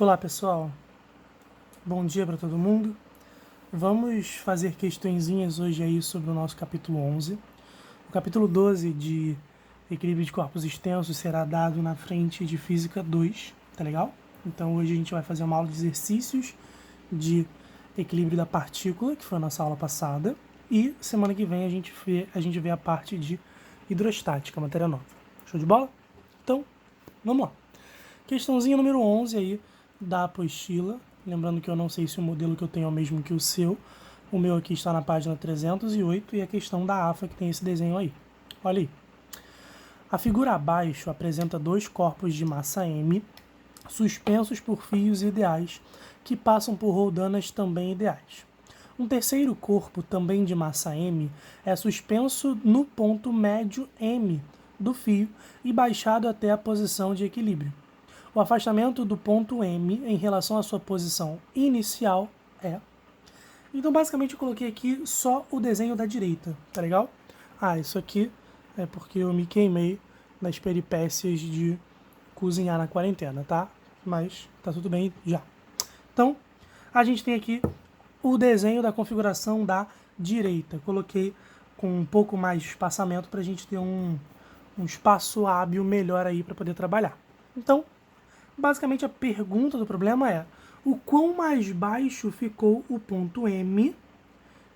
Olá pessoal, bom dia para todo mundo. Vamos fazer questõezinhas hoje aí sobre o nosso capítulo 11. O capítulo 12 de Equilíbrio de Corpos Extensos será dado na frente de Física 2, tá legal? Então hoje a gente vai fazer uma aula de exercícios de equilíbrio da partícula, que foi a nossa aula passada, e semana que vem a gente vê a parte de hidrostática, matéria nova. Show de bola? Então, vamos lá. Questãozinha número 11 aí da apostila. Lembrando que eu não sei se o modelo que eu tenho é o mesmo que o seu. O meu aqui está na página 308 e a questão da AFA que tem esse desenho aí. Olha aí. A figura abaixo apresenta dois corpos de massa M suspensos por fios ideais que passam por roldanas também ideais. Um terceiro corpo, também de massa M, é suspenso no ponto médio M do fio e baixado até a posição de equilíbrio. O afastamento do ponto M em relação à sua posição inicial é... Então, basicamente, eu coloquei aqui só o desenho da direita, tá legal? Isso aqui é porque eu me queimei nas peripécias de cozinhar na quarentena, tá? Mas tá tudo bem já. Então, a gente tem aqui o desenho da configuração da direita. Coloquei com um pouco mais de espaçamento para a gente ter um espaço hábil melhor aí para poder trabalhar. Então, basicamente a pergunta do problema é: o quão mais baixo ficou o ponto M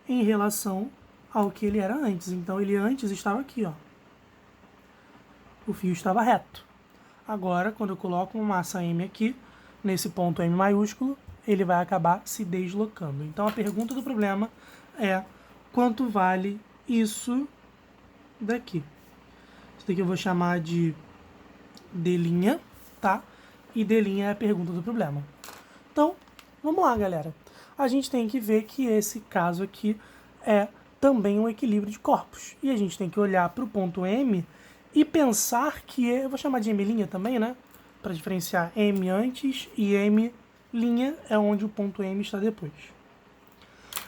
em relação ao que ele era antes? Então ele antes estava aqui, ó. O fio estava reto. Agora, quando eu coloco uma massa M aqui, nesse ponto M maiúsculo, ele vai acabar se deslocando. Então a pergunta do problema é: quanto vale isso daqui? Isso daqui eu vou chamar de D', tá? E D' é a pergunta do problema. Então, vamos lá, galera. A gente tem que ver que esse caso aqui é também um equilíbrio de corpos. E a gente tem que olhar para o ponto M e pensar que... eu vou chamar de M' também, né? Para diferenciar M antes e M' é onde o ponto M está depois.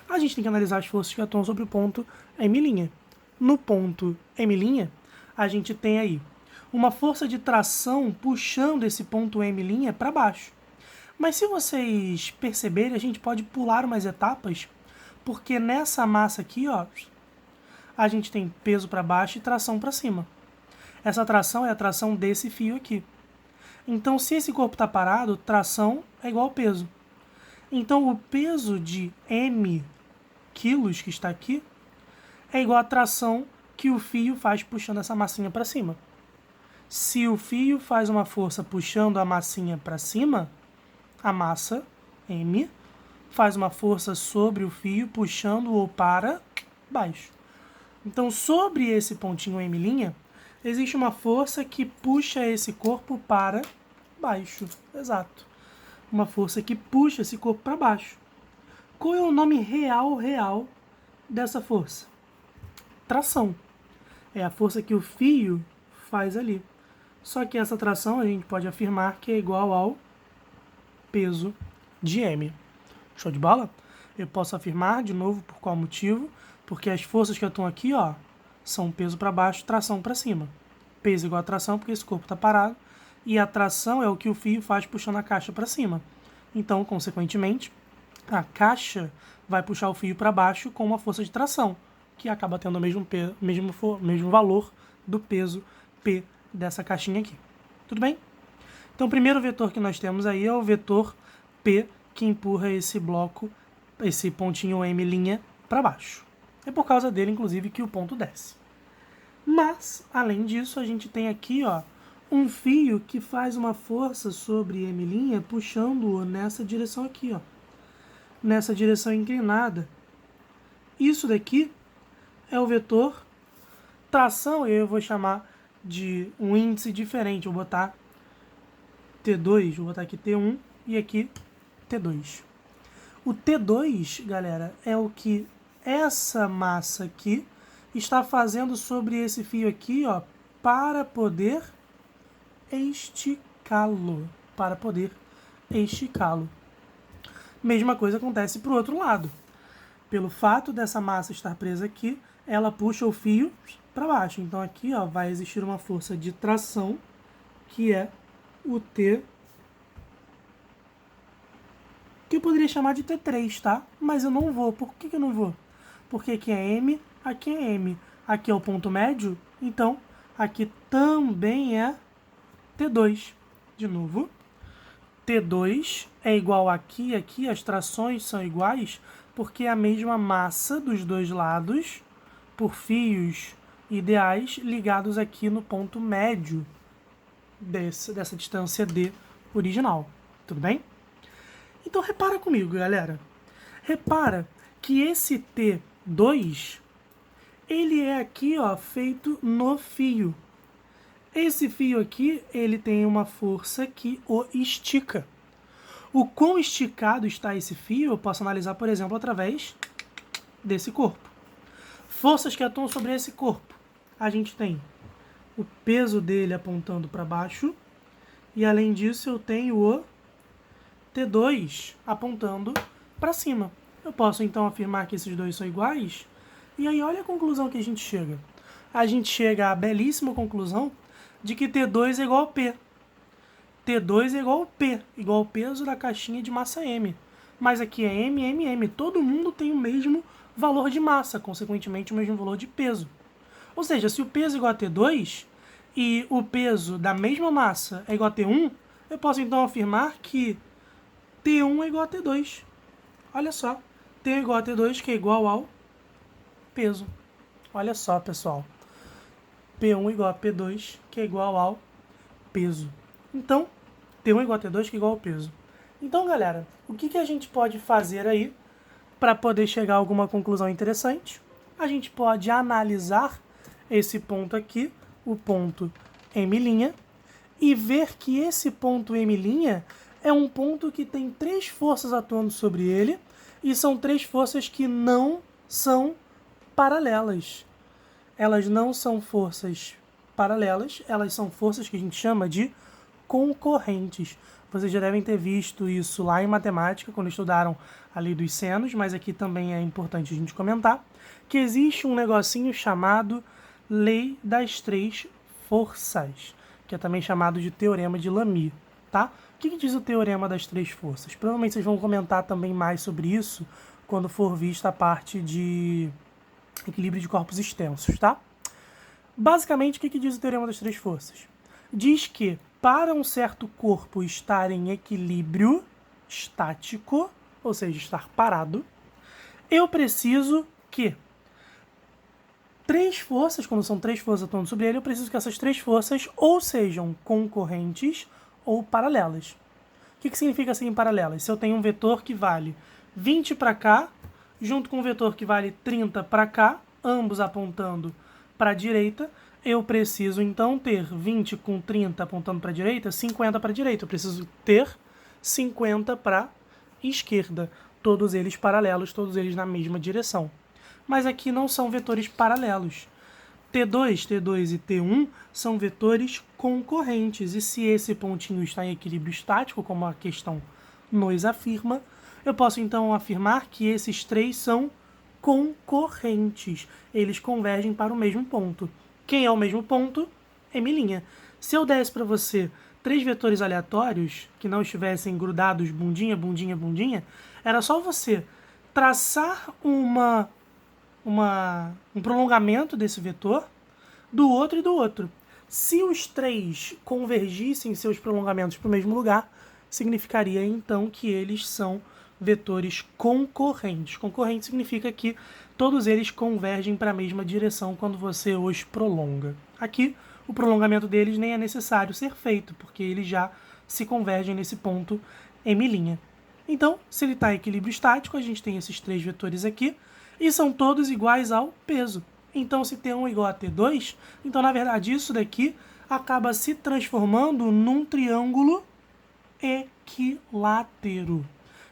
A gente tem que analisar as forças que atuam sobre o ponto M'. No ponto M', a gente tem aí uma força de tração puxando esse ponto M' para baixo. Mas se vocês perceberem, a gente pode pular umas etapas, porque nessa massa aqui, ó, a gente tem peso para baixo e tração para cima. Essa tração é a tração desse fio aqui. Então, se esse corpo está parado, tração é igual ao peso. Então, o peso de M quilos que está aqui é igual à tração que o fio faz puxando essa massinha para cima. Se o fio faz uma força puxando a massinha para cima, a massa, M, faz uma força sobre o fio puxando-o para baixo. Então, sobre esse pontinho M', existe uma força que puxa esse corpo para baixo. Exato. Uma força que puxa esse corpo para baixo. Qual é o nome real dessa força? Tração. É a força que o fio faz ali. Só que essa tração a gente pode afirmar que é igual ao peso de M. Show de bola? Eu posso afirmar de novo por qual motivo? Porque as forças que atuam aqui, ó, são peso para baixo, tração para cima. Peso igual a tração porque esse corpo está parado. E a tração é o que o fio faz puxando a caixa para cima. Então, consequentemente, a caixa vai puxar o fio para baixo com uma força de tração, que acaba tendo o mesmo valor do peso P dessa caixinha aqui. Tudo bem? Então, o primeiro vetor que nós temos aí é o vetor P, que empurra esse bloco, esse pontinho M' para baixo. É por causa dele, inclusive, que o ponto desce. Mas, além disso, a gente tem aqui, ó, um fio que faz uma força sobre M', puxando-o nessa direção aqui, ó, nessa direção inclinada. Isso daqui é o vetor tração, eu vou chamar de um índice diferente. Vou botar T2, vou botar aqui T1 e aqui T2. O T2, galera, é o que essa massa aqui está fazendo sobre esse fio aqui, ó, para poder esticá-lo. Mesma coisa acontece para o outro lado. Pelo fato dessa massa estar presa aqui, ela puxa o fio para baixo. Então aqui, ó, vai existir uma força de tração, que é o T2. que eu poderia chamar de T3, tá? Mas eu não vou. Por que eu não vou? Porque aqui é M, aqui é M. Aqui é o ponto médio, então aqui também é T2. De novo, T2 é igual aqui e aqui, as trações são iguais, porque é a mesma massa dos dois lados, por fios ideais ligados aqui no ponto médio dessa distância D original. Tudo bem? Então repara comigo, galera. Repara que esse T2, ele é aqui, ó, feito no fio. Esse fio aqui, ele tem uma força que o estica. O quão esticado está esse fio, eu posso analisar, por exemplo, através desse corpo. Forças que atuam sobre esse corpo. A gente tem o peso dele apontando para baixo, e além disso eu tenho o T2 apontando para cima. Eu posso então afirmar que esses dois são iguais, e aí olha a conclusão que a gente chega. A gente chega à belíssima conclusão de que T2 é igual a P. T2 é igual a P, igual ao peso da caixinha de massa M. Mas aqui é M, M, M. Todo mundo tem o mesmo valor de massa, consequentemente o mesmo valor de peso. Ou seja, se o peso é igual a T2 e o peso da mesma massa é igual a T1, eu posso então afirmar que T1 é igual a T2. Olha só, T é igual a T2, que é igual ao peso. Olha só, pessoal. P1 igual a P2, que é igual ao peso. Então, T1 igual a T2, que é igual ao peso. Então, galera, o que a gente pode fazer aí para poder chegar a alguma conclusão interessante? A gente pode analisar esse ponto aqui, o ponto M', e ver que esse ponto M' é um ponto que tem três forças atuando sobre ele, e são três forças que não são paralelas. Elas não são forças paralelas, elas são forças que a gente chama de concorrentes. Vocês já devem ter visto isso lá em matemática, quando estudaram a lei dos senos, mas aqui também é importante a gente comentar que existe um negocinho chamado lei das três forças, que é também chamado de teorema de Lamy, tá? O que diz o teorema das três forças? Provavelmente vocês vão comentar também mais sobre isso quando for vista a parte de equilíbrio de corpos extensos, tá? Basicamente, o que diz o teorema das três forças? Diz que para um certo corpo estar em equilíbrio estático, ou seja, estar parado, eu preciso que três forças, quando são três forças atuando sobre ele, eu preciso que essas três forças ou sejam concorrentes ou paralelas. O que significa serem paralelas? Se eu tenho um vetor que vale 20 para cá, junto com um vetor que vale 30 para cá, ambos apontando para a direita, eu preciso então ter 20 com 30 apontando para a direita, 50 para a direita. Eu preciso ter 50 para a esquerda. Todos eles paralelos, todos eles na mesma direção. Mas aqui não são vetores paralelos. T2, T2 e T1 são vetores concorrentes. E se esse pontinho está em equilíbrio estático, como a questão nos afirma, eu posso então afirmar que esses três são concorrentes. Eles convergem para o mesmo ponto. Quem é o mesmo ponto? M'. Se eu desse para você três vetores aleatórios que não estivessem grudados bundinha, bundinha, bundinha, era só você traçar um prolongamento desse vetor do outro e do outro. Se os três convergissem seus prolongamentos para o mesmo lugar, significaria então que eles são vetores concorrentes. Concorrente significa que todos eles convergem para a mesma direção quando você os prolonga. Aqui, o prolongamento deles nem é necessário ser feito, porque eles já se convergem nesse ponto M'. Então, se ele está em equilíbrio estático, a gente tem esses três vetores aqui, e são todos iguais ao peso. Então, se T1 é igual a T2, então, na verdade, isso daqui acaba se transformando num triângulo equilátero.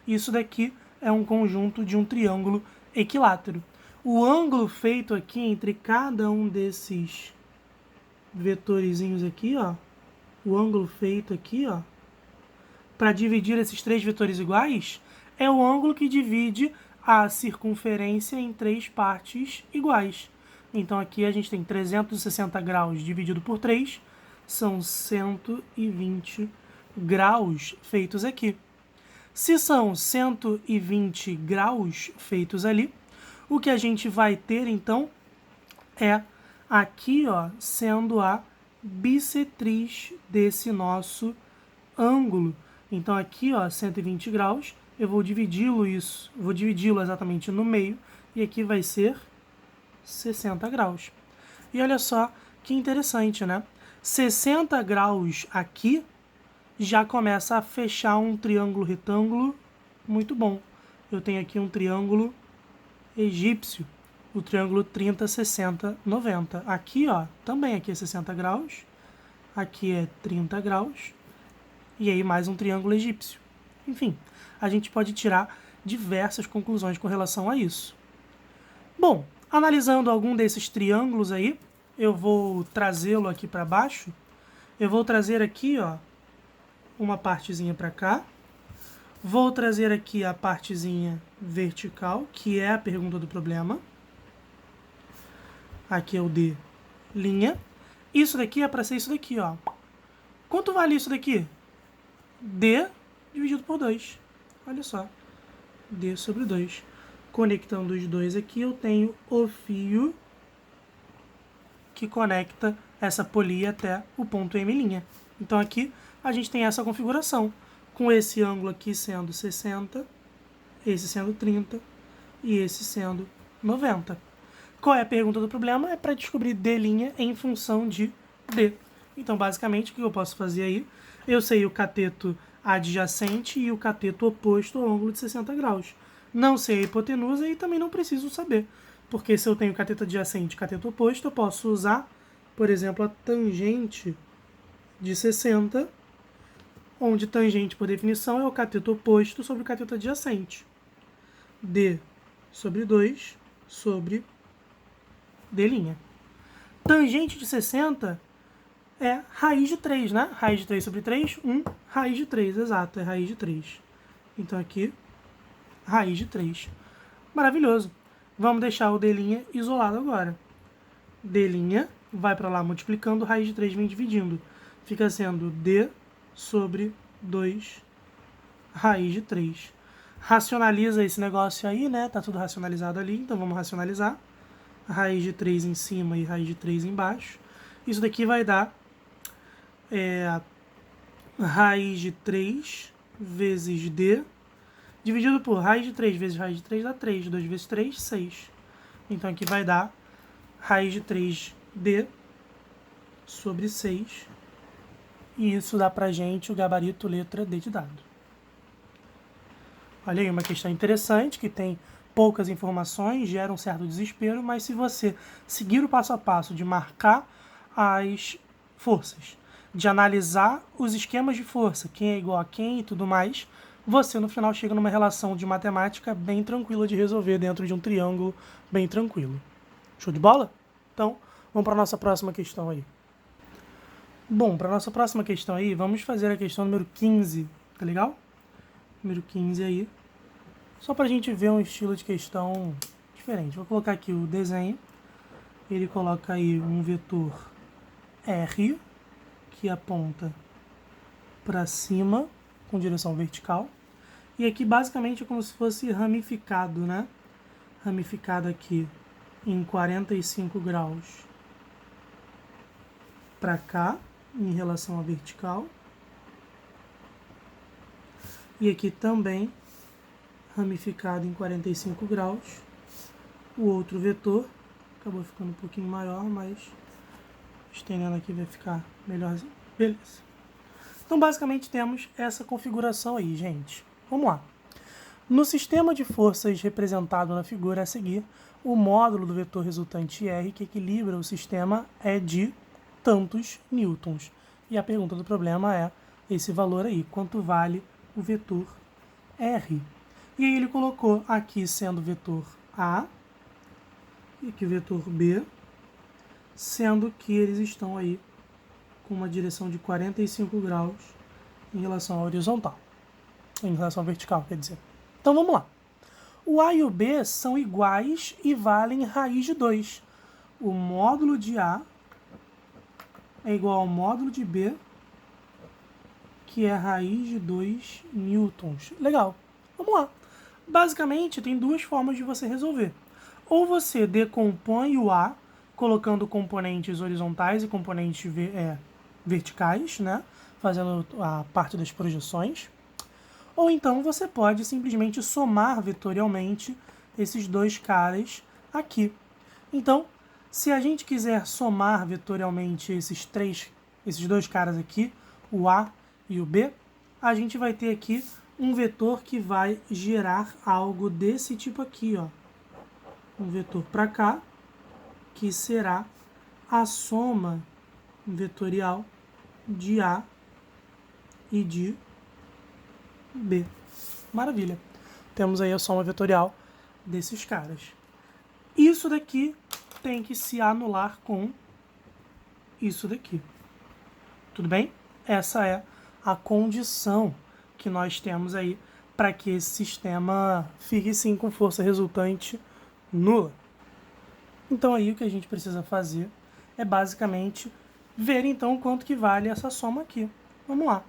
Isso daqui é um conjunto de um triângulo equilátero. O ângulo feito aqui entre cada um desses vetorizinhos aqui, ó, o ângulo feito aqui, ó, para dividir esses três vetores iguais, é o ângulo que divide a circunferência em três partes iguais. Então aqui a gente tem 360 graus dividido por 3, são 120 graus feitos aqui. Se são 120 graus feitos ali, o que a gente vai ter, então, é aqui, ó, sendo a bissetriz desse nosso ângulo. Então, aqui, ó, 120 graus, eu vou dividi-lo exatamente no meio, e aqui vai ser 60 graus. E olha só que interessante, né? 60 graus aqui já começa a fechar um triângulo retângulo muito bom. Eu tenho aqui um triângulo egípcio, o triângulo 30, 60, 90. Aqui, ó, também aqui é 60 graus, aqui é 30 graus, e aí mais um triângulo egípcio. Enfim, a gente pode tirar diversas conclusões com relação a isso. Bom, analisando algum desses triângulos aí, eu vou trazê-lo aqui para baixo. Eu vou trazer aqui, ó, uma partezinha para cá. Vou trazer aqui a partezinha vertical, que é a pergunta do problema. Aqui é o D'. Isso daqui é para ser isso daqui, ó. Quanto vale isso daqui? D dividido por 2. Olha só. D sobre 2. Conectando os dois aqui, eu tenho o fio que conecta essa polia até o ponto M'. Então aqui a gente tem essa configuração, com esse ângulo aqui sendo 60, esse sendo 30 e esse sendo 90. Qual é a pergunta do problema? É para descobrir D' em função de D. Então, basicamente, o que eu posso fazer aí? Eu sei o cateto adjacente e o cateto oposto ao ângulo de 60 graus. Não sei a hipotenusa e também não preciso saber, porque se eu tenho cateto adjacente e cateto oposto, eu posso usar, por exemplo, a tangente de 60, onde tangente, por definição, é o cateto oposto sobre o cateto adjacente. D sobre 2 sobre D'. Tangente de 60 é raiz de 3, né? Raiz de 3 sobre 3, 1, raiz de 3, exato, é raiz de 3. Então aqui, raiz de 3. Maravilhoso. Vamos deixar o D' isolado agora. D' vai para lá multiplicando, raiz de 3 vem dividindo. Fica sendo D sobre 2 raiz de 3. Racionaliza esse negócio aí, né? Tá tudo racionalizado ali, então vamos racionalizar. Raiz de 3 em cima e raiz de 3 embaixo. Isso daqui vai dar raiz de 3 vezes D, dividido por raiz de 3 vezes raiz de 3 dá 3. 2 vezes 3, 6. Então aqui vai dar raiz de 3D sobre 6. E isso dá pra gente o gabarito letra D de dado. Olha aí, uma questão interessante que tem poucas informações, gera um certo desespero, mas se você seguir o passo a passo de marcar as forças, de analisar os esquemas de força, quem é igual a quem e tudo mais, você no final chega numa relação de matemática bem tranquila de resolver dentro de um triângulo bem tranquilo. Show de bola? Então, vamos para a nossa próxima questão aí. Bom, para a nossa próxima questão aí, vamos fazer a questão número 15, tá legal? Número 15 aí. Só para a gente ver um estilo de questão diferente. Vou colocar aqui o desenho. Ele coloca aí um vetor R, que aponta para cima, com direção vertical. E aqui basicamente é como se fosse ramificado, né? Ramificado aqui em 45 graus para cá, em relação à vertical. E aqui também ramificado em 45 graus. O outro vetor acabou ficando um pouquinho maior, mas estendendo aqui vai ficar melhorzinho. Beleza. Então, basicamente, temos essa configuração aí, gente. Vamos lá. No sistema de forças representado na figura a seguir, o módulo do vetor resultante R que equilibra o sistema é de tantos newtons. E a pergunta do problema é esse valor aí, quanto vale o vetor R? E aí ele colocou aqui sendo o vetor A e aqui o vetor B, sendo que eles estão aí com uma direção de 45 graus em relação à horizontal, em relação à vertical, quer dizer. Então vamos lá. O A e o B são iguais e valem raiz de 2. O módulo de A é igual ao módulo de B, que é raiz de 2 newtons. Legal, vamos lá. Basicamente, tem duas formas de você resolver. Ou você decompõe o A, colocando componentes horizontais e componentes verticais, né? Fazendo a parte das projeções. Ou então você pode simplesmente somar vetorialmente esses dois caras aqui. Então, se a gente quiser somar vetorialmente esses dois caras aqui, o A e o B, a gente vai ter aqui um vetor que vai gerar algo desse tipo aqui, ó. Um vetor para cá, que será a soma vetorial de A e de B. Maravilha. Temos aí a soma vetorial desses caras. Isso daqui tem que se anular com isso daqui. Tudo bem? Essa é a condição que nós temos aí para que esse sistema fique sim com força resultante nula. Então aí o que a gente precisa fazer é basicamente ver então quanto que vale essa soma aqui. Vamos lá.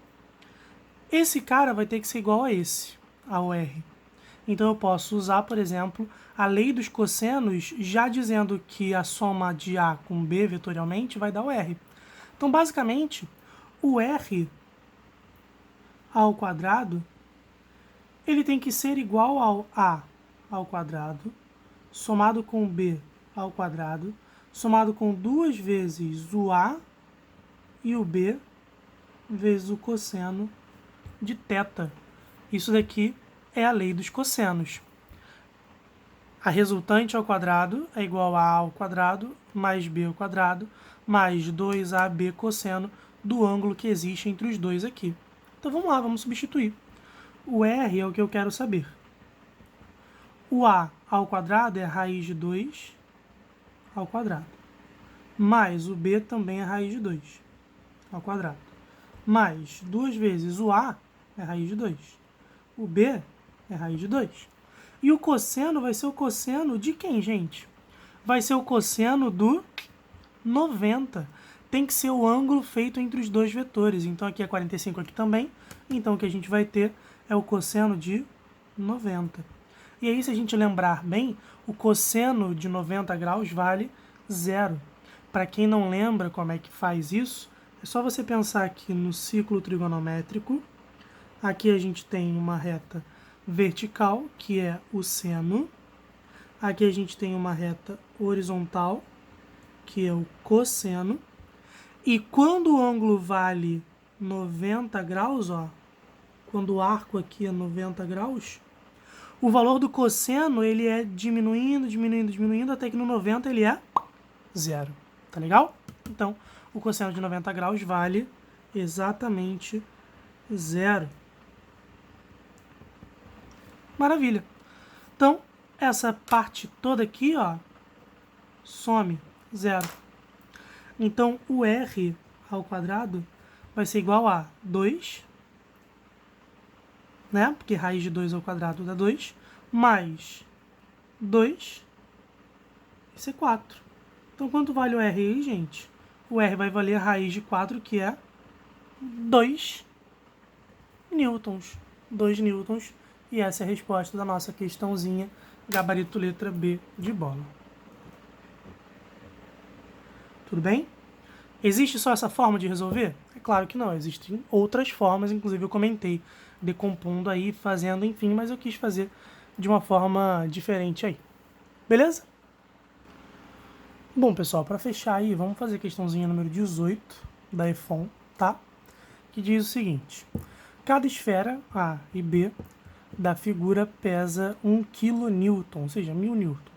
Esse cara vai ter que ser igual a esse, ao R. Então eu posso usar, por exemplo, a lei dos cossenos, já dizendo que a soma de A com B vetorialmente vai dar o R. Então, basicamente, o R ao quadrado, ele tem que ser igual ao A ao quadrado, somado com B ao quadrado, somado com 2 vezes o A e o B, vezes o cosseno de θ. Isso daqui é a lei dos cossenos. A resultante ao quadrado é igual a ao quadrado mais b ao quadrado mais 2ab cosseno do ângulo que existe entre os dois aqui. Então vamos lá, vamos substituir. O r é o que eu quero saber. O a ao quadrado é raiz de 2 ao quadrado. Mais o b também é raiz de 2 ao quadrado. Mais 2 vezes o a é raiz de 2. O b é raiz de 2. E o cosseno vai ser o cosseno de quem, gente? Vai ser o cosseno do 90. Tem que ser o ângulo feito entre os dois vetores. Então aqui é 45, aqui também. Então o que a gente vai ter é o cosseno de 90. E aí, se a gente lembrar bem, o cosseno de 90 graus vale 0. Para quem não lembra como é que faz isso, é só você pensar aqui no ciclo trigonométrico. Aqui a gente tem uma reta vertical, que é o seno. Aqui a gente tem uma reta horizontal, que é o cosseno. E quando o ângulo vale 90 graus, ó, quando o arco aqui é 90 graus, o valor do cosseno ele é diminuindo, diminuindo, diminuindo, até que no 90 ele é 0. Tá legal? Então, o cosseno de 90 graus vale exatamente 0. Maravilha. Então, essa parte toda aqui, ó, some 0. Então, o r ao quadrado vai ser igual a 2, né? Porque raiz de 2 ao quadrado dá 2, mais 2, isso é 4. Então, quanto vale o r aí, gente? O r vai valer a raiz de 4, que é 2 newtons. 2 newtons. E essa é a resposta da nossa questãozinha, gabarito letra B de bola. Tudo bem? Existe só essa forma de resolver? É claro que não, existem outras formas, inclusive eu comentei, decompondo aí, fazendo, enfim, mas eu quis fazer de uma forma diferente aí. Beleza? Bom, pessoal, para fechar aí, vamos fazer a questãozinha número 18 da EFON, tá? Que diz o seguinte: cada esfera, A e B, da figura pesa 1 kN, ou seja, 1000 newtons.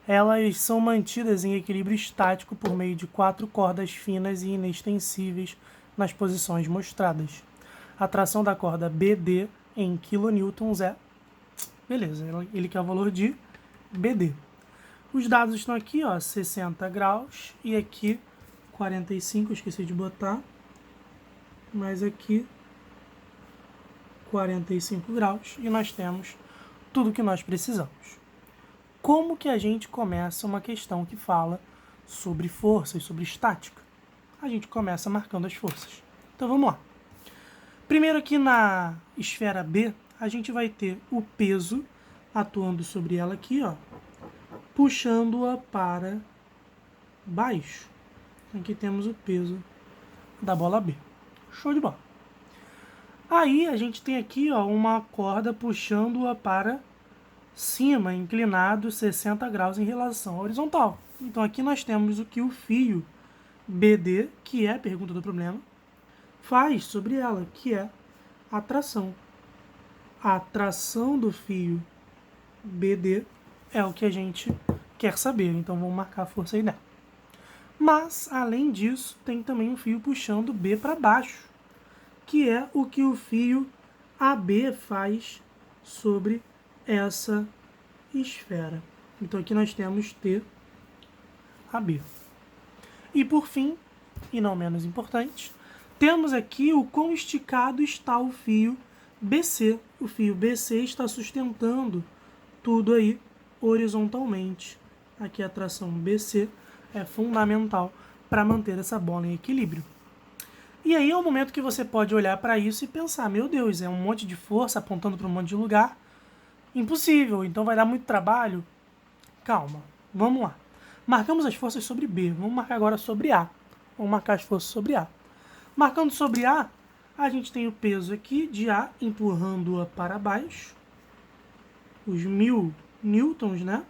Elas são mantidas em equilíbrio estático por meio de 4 cordas finas e inextensíveis nas posições mostradas. A tração da corda BD em kilonewtons é... Beleza, ele quer o valor de BD. Os dados estão aqui, ó, 60 graus e aqui 45, esqueci de botar, mas aqui 45 graus e nós temos tudo o que nós precisamos. Como que a gente começa uma questão que fala sobre forças, sobre estática? A gente começa marcando as forças. Então vamos lá. Primeiro aqui na esfera B, a gente vai ter o peso atuando sobre ela aqui, ó, puxando-a para baixo. Aqui temos o peso da bola B. Show de bola. Aí a gente tem aqui, ó, uma corda puxando-a para cima, inclinado 60 graus em relação à horizontal. Então aqui nós temos o que o fio BD, que é a pergunta do problema, faz sobre ela, que é a tração. A tração do fio BD é o que a gente quer saber, então vamos marcar a força aí nela. Mas, além disso, tem também um fio puxando B para baixo, que é o que o fio AB faz sobre essa esfera. Então aqui nós temos TAB. E por fim, e não menos importante, temos aqui o quão esticado está o fio BC. O fio BC está sustentando tudo aí horizontalmente. Aqui a tração BC é fundamental para manter essa bola em equilíbrio. E aí é o momento que você pode olhar para isso e pensar, meu Deus, é um monte de força apontando para um monte de lugar. Impossível, então vai dar muito trabalho. Calma, vamos lá. Marcamos as forças sobre B, vamos marcar agora sobre A. Vamos marcar as forças sobre A. Marcando sobre A, a gente tem o peso aqui de A empurrando-a para baixo. Os 1000 newtons, né?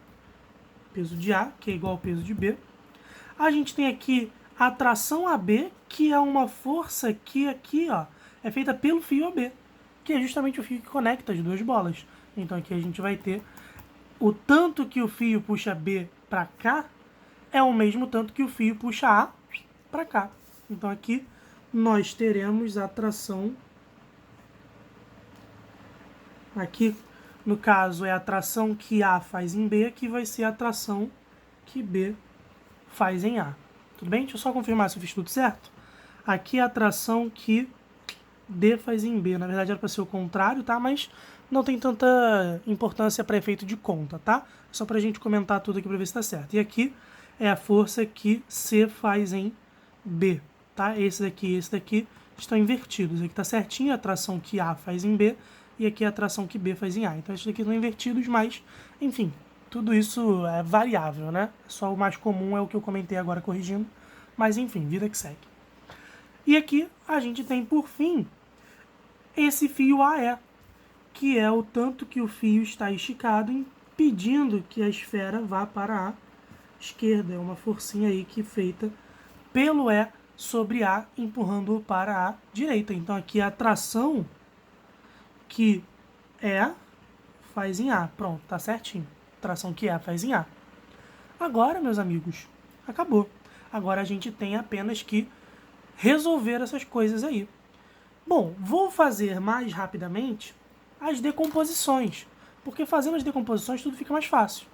Peso de A, que é igual ao peso de B. A gente tem aqui a tração AB, que é uma força que aqui, ó, é feita pelo fio AB, que é justamente o fio que conecta as duas bolas. Então aqui a gente vai ter o tanto que o fio puxa B para cá é o mesmo tanto que o fio puxa A para cá. Então aqui nós teremos a tração, aqui no caso é a tração que A faz em B, que vai ser a tração que B faz em A. Tudo bem? Deixa eu só confirmar se eu fiz tudo certo. Aqui é a tração que D faz em B. Na verdade era para ser o contrário, tá? Mas não tem tanta importância para efeito de conta, tá? Só para a gente comentar tudo aqui para ver se está certo. E aqui é a força que C faz em B, tá? Esse daqui e esse daqui estão invertidos. Aqui está certinho a tração que A faz em B e aqui é a tração que B faz em A. Então esses daqui estão invertidos, mas, enfim, tudo isso é variável, né? Só o mais comum é o que eu comentei agora corrigindo. Mas, enfim, vida que segue. E aqui a gente tem, por fim, esse fio AE, que é o tanto que o fio está esticado, impedindo que a esfera vá para a esquerda. É uma forcinha aí que é feita pelo E sobre A, empurrando-o para a direita. Então aqui a tração que E faz em A. Pronto, tá certinho. Tração que E faz em A. Agora, meus amigos, acabou. Agora a gente tem apenas que resolver essas coisas aí. Bom, vou fazer mais rapidamente as decomposições, porque fazendo as decomposições tudo fica mais fácil.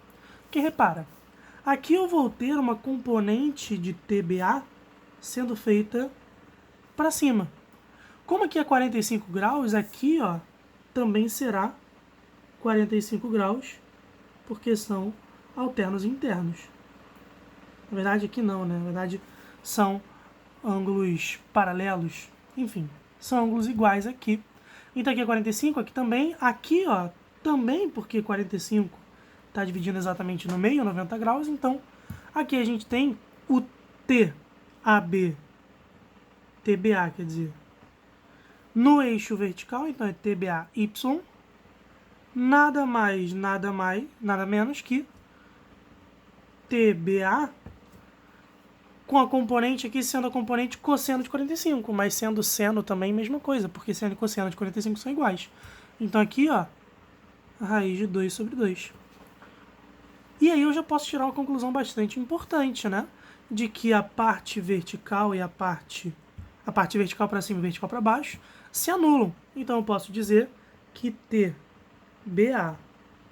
Porque repara, aqui eu vou ter uma componente de TBA sendo feita para cima. Como aqui é 45 graus, aqui ó, também será 45 graus, porque são alternos internos. Na verdade aqui não, né? Na verdade são ângulos paralelos, enfim, são ângulos iguais aqui. Então aqui é 45, aqui também, aqui ó, também porque 45 está dividindo exatamente no meio, 90 graus, então aqui a gente tem o TAB, TBA, quer dizer, no eixo vertical, então é TBAY, nada mais, nada menos que TBA com a componente aqui sendo a componente cosseno de 45, mas sendo seno também mesma coisa, porque seno e cosseno de 45 são iguais. Então aqui, ó, a raiz de 2 sobre 2. E aí eu já posso tirar uma conclusão bastante importante, né? De que a parte vertical e a parte vertical para cima e vertical para baixo se anulam. Então eu posso dizer que TBA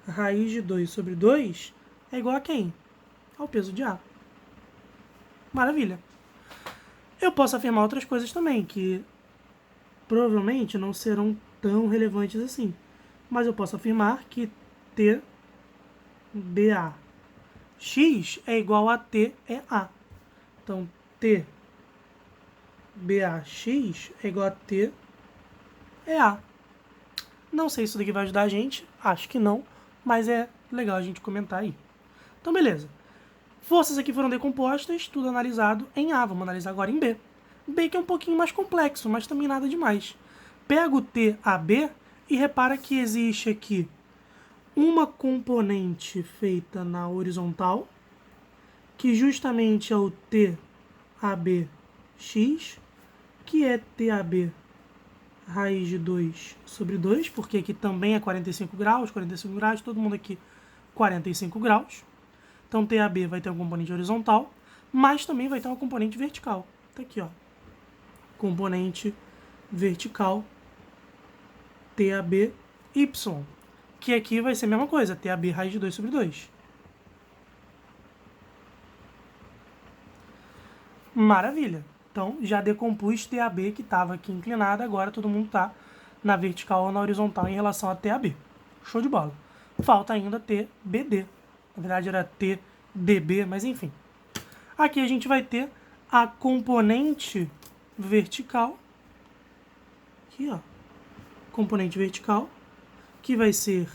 raiz de 2 sobre 2 é igual a quem? Ao peso de A. Maravilha. Eu posso afirmar outras coisas também, que provavelmente não serão tão relevantes assim. Mas eu posso afirmar que TBAX é igual a TEA. Então, TBAX é igual a é A. Não sei se isso daqui vai ajudar a gente, acho que não, mas é legal a gente comentar aí. Então, beleza. Forças aqui foram decompostas, tudo analisado em A. Vamos analisar agora em B. B que é um pouquinho mais complexo, mas também nada demais. Pega o TAB e repara que existe aqui uma componente feita na horizontal, que justamente é o TABX, que é TAB raiz de 2 sobre 2, porque aqui também é 45 graus, todo mundo aqui 45 graus. Então, TAB vai ter uma componente horizontal, mas também vai ter uma componente vertical. Tá aqui, ó. Componente vertical TABY, que aqui vai ser a mesma coisa, TAB raiz de 2 sobre 2. Maravilha. Então, já decompus TAB que estava aqui inclinada, agora todo mundo está na vertical ou na horizontal em relação a TAB. Show de bola. Falta ainda TBD. Na verdade era TDB, mas enfim. Aqui a gente vai ter a componente vertical. Aqui, ó. Componente vertical, que vai ser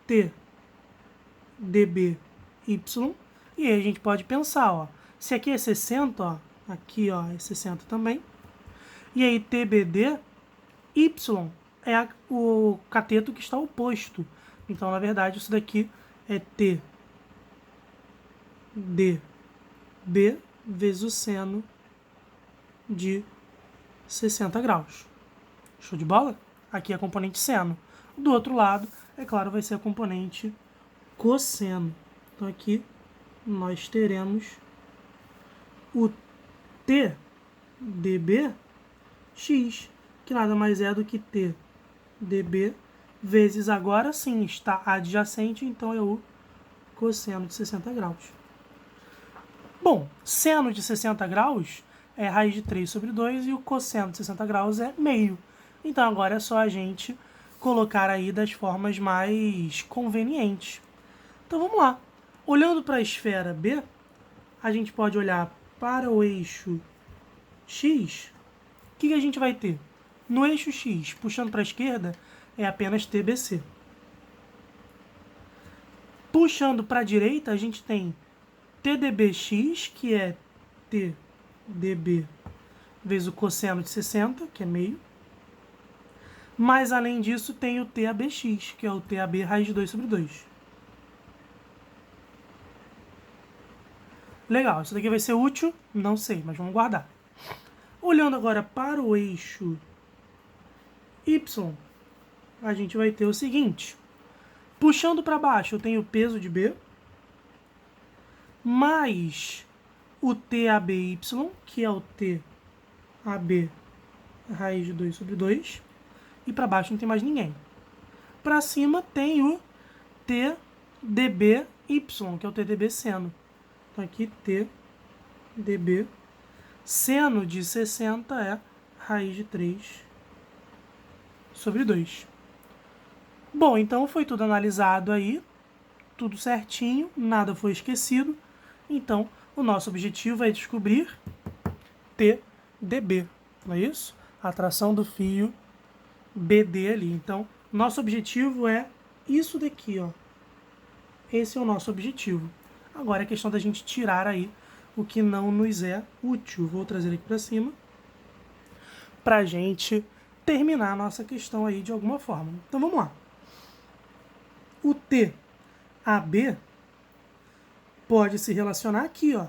TDBY. E aí a gente pode pensar, ó. Se aqui é 60, ó. Aqui, ó, é 60 também. E aí, TBD, Y é o cateto que está oposto. Então, na verdade, isso daqui é TDB vezes o seno de 60 graus. Show de bola? Aqui é a componente seno. Do outro lado, é claro, vai ser a componente cosseno. Então, aqui nós teremos o TDBX, que nada mais é do que TDB vezes, agora sim, está adjacente, então é o cosseno de 60 graus. Bom, seno de 60 graus é raiz de 3 sobre 2 e o cosseno de 60 graus é meio. Então agora é só a gente colocar aí das formas mais convenientes. Então vamos lá. Olhando para a esfera B, a gente pode olhar para o eixo X. O que a gente vai ter? No eixo X, puxando para a esquerda, é apenas TBC. Puxando para a direita, a gente tem TDBX, que é TDB vezes o cosseno de 60, que é meio. Mas, além disso, tem o TABX, que é o TAB raiz de 2 sobre 2. Legal, isso daqui vai ser útil? Não sei, mas vamos guardar. Olhando agora para o eixo Y, a gente vai ter o seguinte. Puxando para baixo, eu tenho o peso de B, mais o TABY, que é o TAB raiz de 2 sobre 2. E para baixo não tem mais ninguém. Para cima tem o TDBY, que é o TDB seno. Então aqui TDB seno de 60 é raiz de 3 sobre 2. Bom, então foi tudo analisado aí, tudo certinho, nada foi esquecido. Então, o nosso objetivo é descobrir TDB, não é isso? A atração do fio BD ali. Então, nosso objetivo é isso daqui, ó. Esse é o nosso objetivo. Agora é questão da gente tirar aí o que não nos é útil. Vou trazer aqui para cima pra gente terminar a nossa questão aí de alguma forma. Então, vamos lá. O TAB pode se relacionar aqui, ó.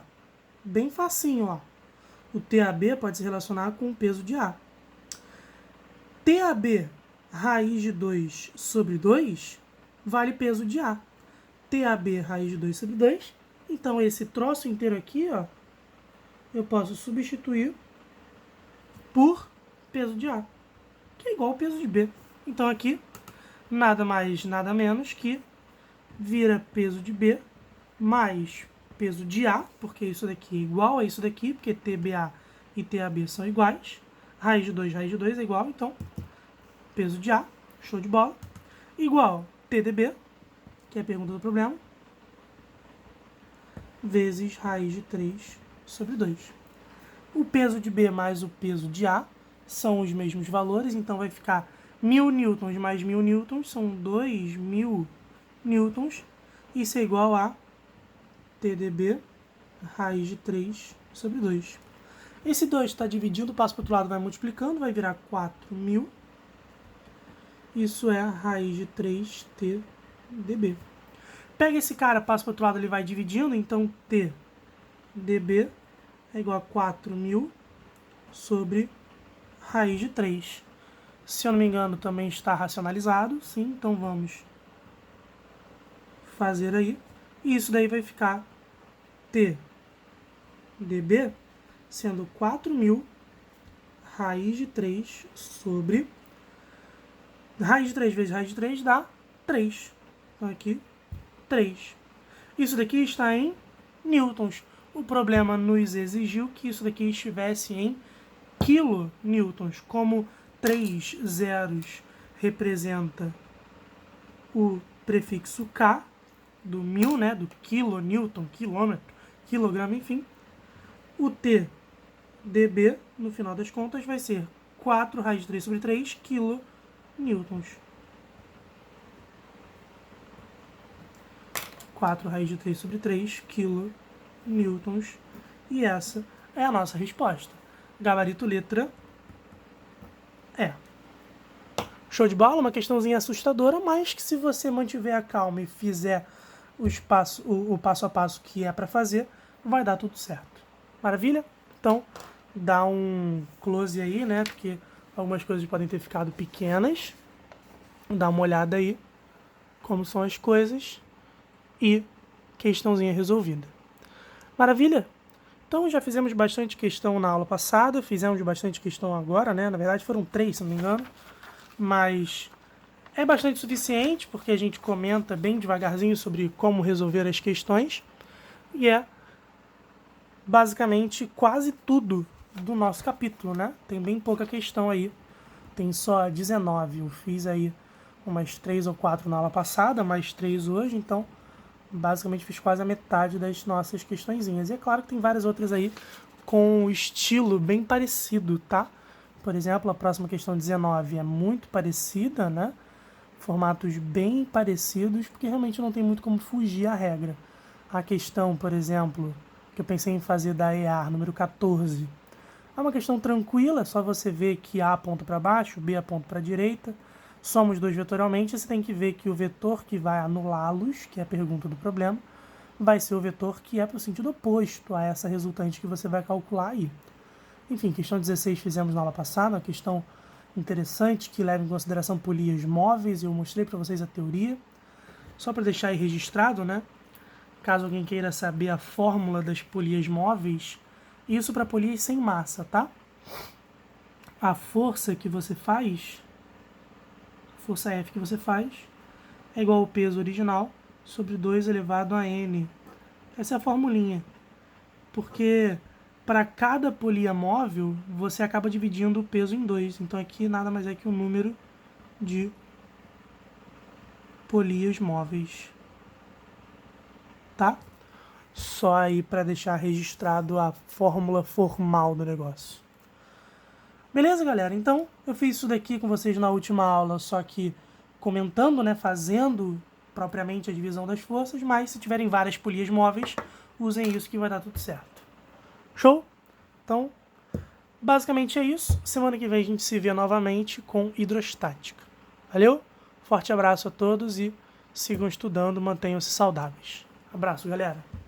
Bem facinho, ó. O TAB pode se relacionar com o peso de A. TAB raiz de 2 sobre 2 vale peso de A. TAB raiz de 2 sobre 2. Então, esse troço inteiro aqui, ó, eu posso substituir por peso de A, que é igual ao peso de B. Então, aqui, nada mais, nada menos que vira peso de B mais peso de A, porque isso daqui é igual a isso daqui, porque TBA e TAB são iguais. Raiz de 2 é igual, então, peso de A, show de bola, igual TDB, que é a pergunta do problema, vezes raiz de 3 sobre 2. O peso de B mais o peso de A são os mesmos valores, então vai ficar 1000 newtons mais 1000 newtons, são 2000 newtons, isso é igual a TdB raiz de 3 sobre 2. Esse 2 está dividindo, passa para o outro lado, vai multiplicando, vai virar 4000. Isso é a raiz de 3 TdB. Pega esse cara, passa para o outro lado, ele vai dividindo, então TdB é igual a 4000 sobre raiz de 3. Se eu não me engano, também está racionalizado, sim, então vamos fazer aí. E isso daí vai ficar TdB sendo 4000 raiz de 3 sobre raiz de 3 vezes raiz de 3 dá 3. Então aqui, 3. Isso daqui está em newtons. O problema nos exigiu que isso daqui estivesse em kilonewtons. Como 3 zeros representa o prefixo K, do 1000, né, do kilonewton, quilômetro, quilograma, enfim. O TdB, no final das contas, vai ser 4 raiz de 3 sobre 3 kilonewtons. 4 raiz de 3 sobre 3 kilonewtons. E essa é a nossa resposta. Gabarito letra E. Show de bola? Uma questãozinha assustadora, mas que se você mantiver a calma e fizer o passo a passo que é para fazer, vai dar tudo certo. Maravilha? Então, dá um close aí, né? Porque algumas coisas podem ter ficado pequenas. Dá uma olhada aí como são as coisas e questãozinha resolvida. Maravilha? Então, já fizemos bastante questão na aula passada, fizemos bastante questão agora, né? Na verdade, foram 3, se não me engano. Mas é bastante suficiente, porque a gente comenta bem devagarzinho sobre como resolver as questões. E é basicamente quase tudo do nosso capítulo, né? Tem bem pouca questão aí. Tem só 19. Eu fiz aí umas 3 ou 4 na aula passada, mais 3 hoje, então basicamente fiz quase a metade das nossas questõezinhas. E é claro que tem várias outras aí com um estilo bem parecido, tá? Por exemplo, a próxima questão 19 é muito parecida, né? Formatos bem parecidos, porque realmente não tem muito como fugir à regra. A questão, por exemplo, que eu pensei em fazer da EAR, número 14, é uma questão tranquila, é só você ver que A aponta para baixo, B aponta para a direita, somos dois vetorialmente, você tem que ver que o vetor que vai anulá-los, que é a pergunta do problema, vai ser o vetor que é para o sentido oposto a essa resultante que você vai calcular aí. Enfim, questão 16 fizemos na aula passada, uma questão interessante que leva em consideração polias móveis, eu mostrei para vocês a teoria, só para deixar aí registrado, né? Caso alguém queira saber a fórmula das polias móveis, isso para polias sem massa, tá? A força que você faz, a força F que você faz, é igual ao peso original sobre 2 elevado a n. Essa é a formulinha. Porque para cada polia móvel, você acaba dividindo o peso em 2. Então aqui nada mais é que o número de polias móveis. Tá? Só aí para deixar registrado a fórmula formal do negócio. Beleza, galera? Então, eu fiz isso daqui com vocês na última aula, só que comentando, né, fazendo propriamente a divisão das forças, mas se tiverem várias polias móveis, usem isso que vai dar tudo certo. Show? Então, basicamente é isso. Semana que vem a gente se vê novamente com hidrostática. Valeu? Forte abraço a todos e sigam estudando, mantenham-se saudáveis. Abraço, galera!